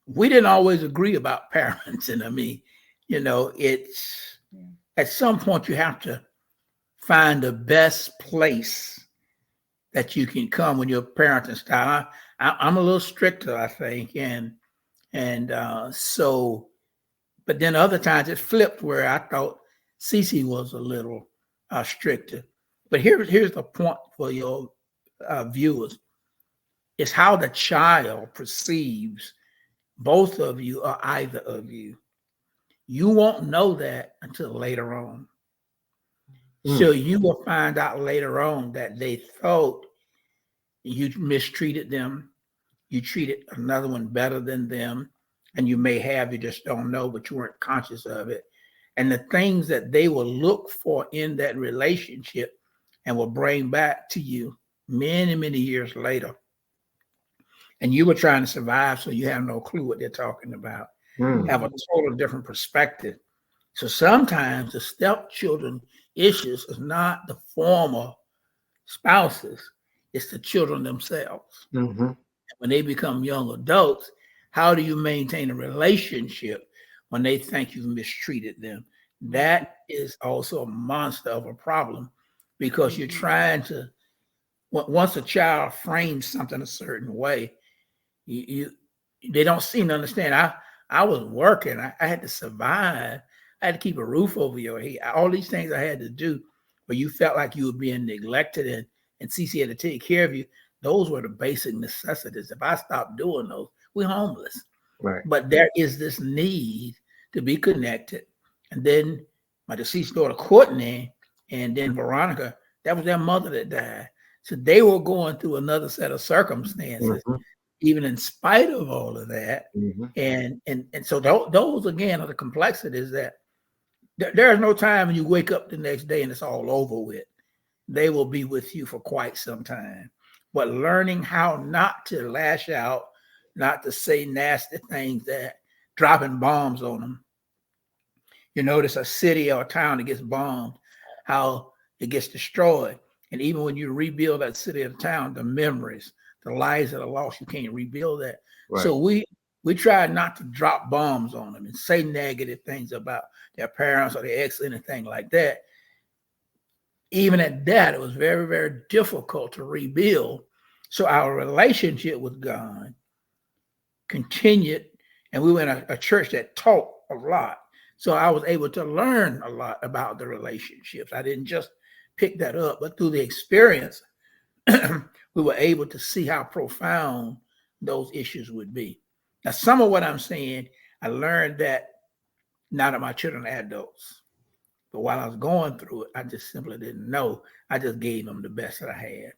we didn't always agree about parents. And I mean, it's at some point you have to find the best place that you can come when you're parenting style. I'm a little stricter, I think, and but then other times it flipped where I thought CeCe was a little stricter. But here's the point for your viewers: it's how the child perceives both of you or either of you. You won't know that until later on. So you will find out later on that they thought you mistreated them, you treated another one better than them, and you may have, you just don't know, but you weren't conscious of it. And the things that they will look for in that relationship and will bring back to you many, many years later. And you were trying to survive, so you have no clue what they're talking about. Have a total different perspective. So sometimes the stepchildren issues is not the former spouses, it's the children themselves. When they become young adults, how do you maintain a relationship when they think you've mistreated them? That is also a monster of a problem, because you're trying to, once a child frames something a certain way, they don't seem to understand. I was working. I had to survive. I had to keep a roof over your head. All these things I had to do, but you felt like you were being neglected, and CeCe had to take care of you. Those were the basic necessities. If I stopped doing those, we're homeless. Right. But there is this need to be connected. And then my deceased daughter, Courtney, and then Veronica, that was their mother that died. So they were going through another set of circumstances, even in spite of all of that. And so those, again, are the complexities that there is no time when you wake up the next day and it's all over with. They will be with you for quite some time. But learning how not to lash out, not to say nasty things, that dropping bombs on them. You notice a city or a town that gets bombed, how it gets destroyed. And even when you rebuild that city or town, the memories, the lives that are lost, you can't rebuild that. Right. So we try not to drop bombs on them and say negative things about their parents or their ex, anything like that. Even at that, it was very, very difficult to rebuild. So our relationship with God continued, and we were in a church that taught a lot. So I was able to learn a lot about the relationships. I didn't just pick that up, but through the experience, we were able to see how profound those issues would be. Now, some of what I'm saying, I learned that now that my children are adults. But while I was going through it, I just simply didn't know. I just gave them the best that I had.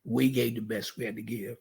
We gave the best we had to give.